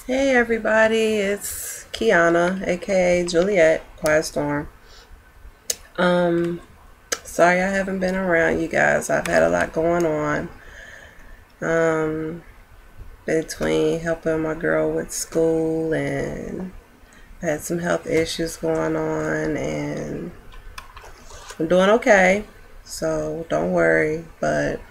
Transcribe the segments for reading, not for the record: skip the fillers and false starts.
Hey everybody, it's Kiana, aka Juliet, Quiet Storm. Um, Sorry I haven't been around you guys. I've had a lot going on. Um, Between helping my girl with school and had some health issues going on, and I'm doing okay. So don't worry, but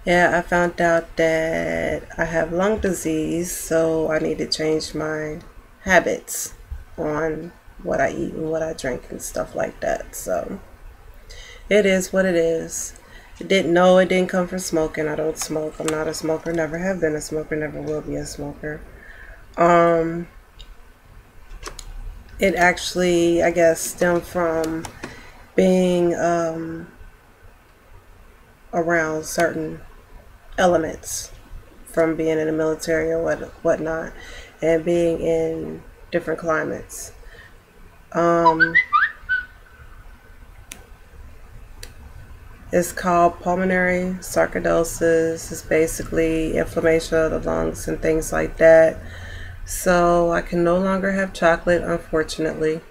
yeah, I found out that I have lung disease, so I need to change my habits on what I eat and what I drink and stuff like that. So it is what it is. I didn't know it didn't come from smoking. I don't smoke. I'm not a smoker, never have been a smoker, never will be a smoker. Um, it actually, I guess, stemmed from being around certain elements from being in the military or whatnot, and being in different climates. Um, it's called pulmonary sarcoidosis. It's basically inflammation of the lungs and things like that. So I can no longer have chocolate, unfortunately.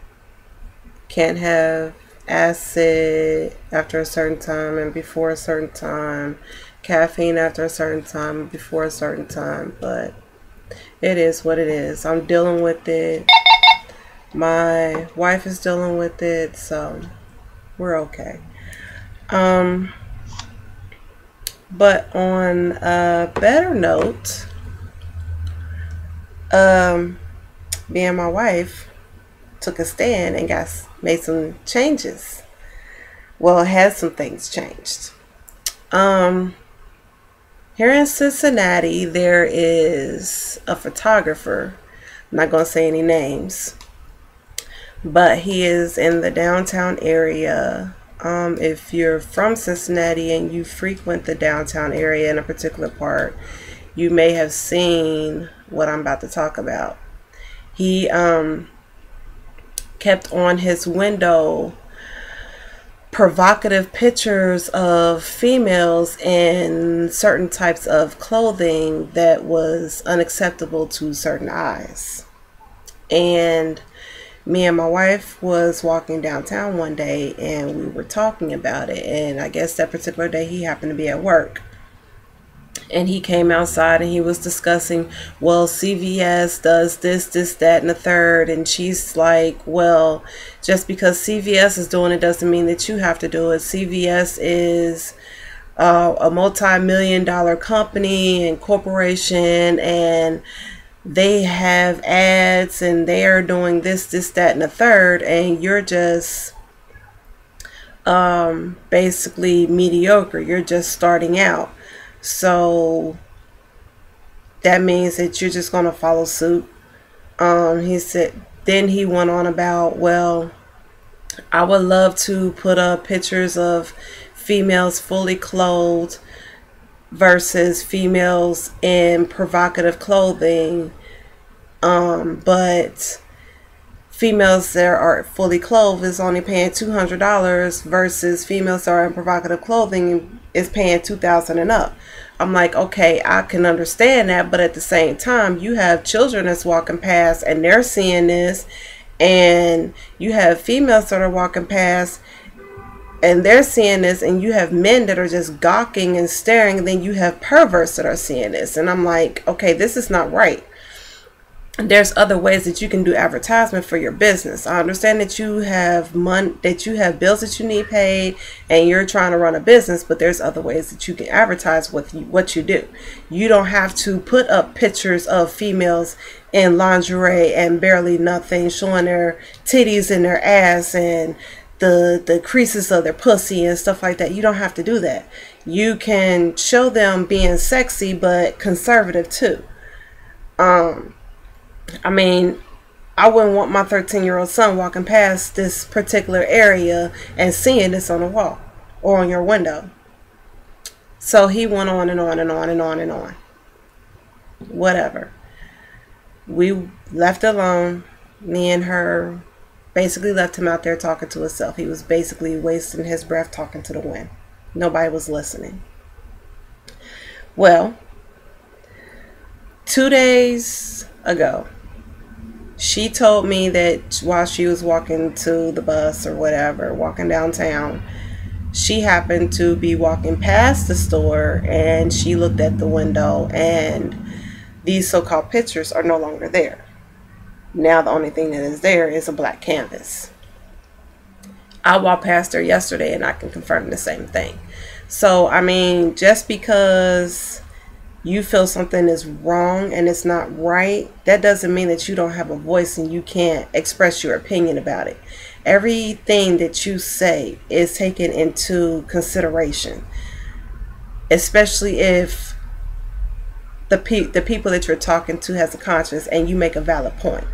Can't have acid after a certain time and before a certain time. Caffeine after a certain time and before a certain time. But it is what it is. I'm dealing with it. My wife is dealing with it, so we're okay. Um, but on a better note, um, me and my wife took a stand and got made some changes. Well, had some things changed. Um, Here in Cincinnati, there is a photographer. I'm not gonna say any names, but he is in the downtown area. If you're from Cincinnati and you frequent the downtown area in a particular part, you may have seen what I'm about to talk about. He kept on his window provocative pictures of females in certain types of clothing that was unacceptable to certain eyes. And me and my wife was walking downtown one day and we were talking about it, and I guess that particular day he happened to be at work, and he came outside and he was discussing, well, CVS does this, that, and the third. And she's like, well, just because CVS is doing it doesn't mean that you have to do it. CVS is a multi-million-dollar company and corporation, and they have ads and they are doing this, that, and the third, and you're just basically mediocre. You're just starting out. So that means that you're just going to follow suit. He said, then he went on about, well, I would love to put up pictures of females fully clothed versus females in provocative clothing. But females that are fully clothed is only paying $200 versus females that are in provocative clothing is paying $2,000 and up. I'm like, okay, I can understand that, but at the same time, you have children that's walking past and they're seeing this, and you have females that are walking past and they're seeing this, and you have men that are just gawking and staring, and then you have perverts that are seeing this. And I'm like, okay, this is not right. There's other ways that you can do advertisement for your business. I understand that you have money, that you have bills that you need paid, and you're trying to run a business, but there's other ways that you can advertise with what you do. You don't have to put up pictures of females in lingerie and barely nothing, showing their titties and their ass and the creases of their pussy and stuff like that. You don't have to do that. You can show them being sexy but conservative too. I mean, I wouldn't want my 13-year-old son walking past this particular area and seeing this on the wall or on your window. So he went on and on and on and on and on. Whatever. We left alone. Me and her basically left him out there talking to himself. He was basically wasting his breath talking to the wind. Nobody was listening. Well, 2 days ago, she told me that while she was walking to the bus or whatever, walking downtown, she happened to be walking past the store and she looked at the window and these so-called pictures are no longer there. Now the only thing that is there is a black canvas. I walked past her yesterday and I can confirm the same thing. So, I mean, just because you feel something is wrong and it's not right, that doesn't mean that you don't have a voice and you can't express your opinion about it. Everything that you say is taken into consideration, especially if the people that you're talking to has a conscience and you make a valid point.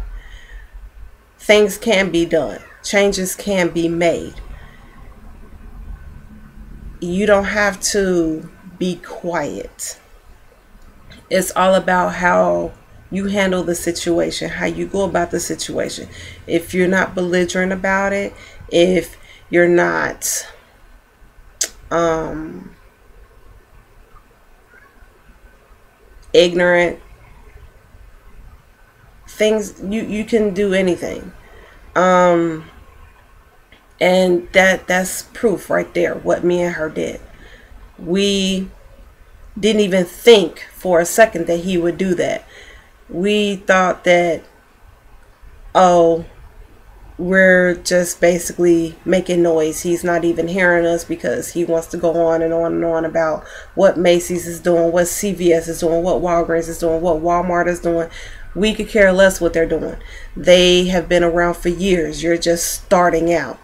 Things can be done. Changes can be made. You don't have to be quiet. It's all about how you handle the situation, how you go about the situation. If you're not belligerent about it, if you're not ignorant, things, you can do anything. And that's proof right there what me and her did. We didn't even think for a second that he would do that. We thought that, oh, we're just basically making noise. He's not even hearing us because he wants to go on and on and on about what Macy's is doing, what CVS is doing, what Walgreens is doing, what Walmart is doing. We could care less what they're doing. They have been around for years. You're just starting out.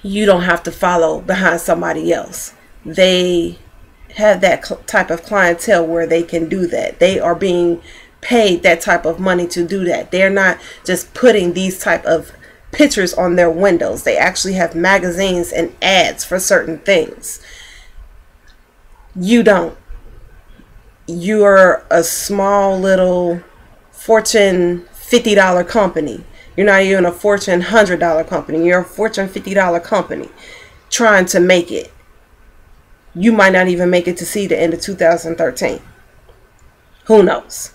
You don't have to follow behind somebody else. They have that type of clientele where they can do that. They are being paid that type of money to do that. They're not just putting these type of pictures on their windows. They actually have magazines and ads for certain things. You don't. You're a small little Fortune $50 company. You're not even a Fortune $100 company. You're a Fortune $50 company trying to make it. You might not even make it to see the end of 2013. Who knows?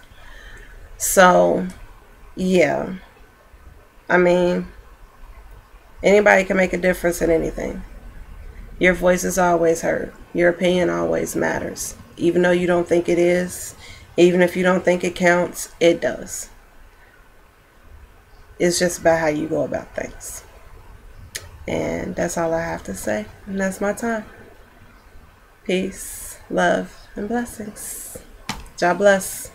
So, yeah. I mean, anybody can make a difference in anything. Your voice is always heard. Your opinion always matters. Even though you don't think it is, even if you don't think it counts, it does. It's just about how you go about things. And that's all I have to say. And that's my time. Peace, love, and blessings. God bless.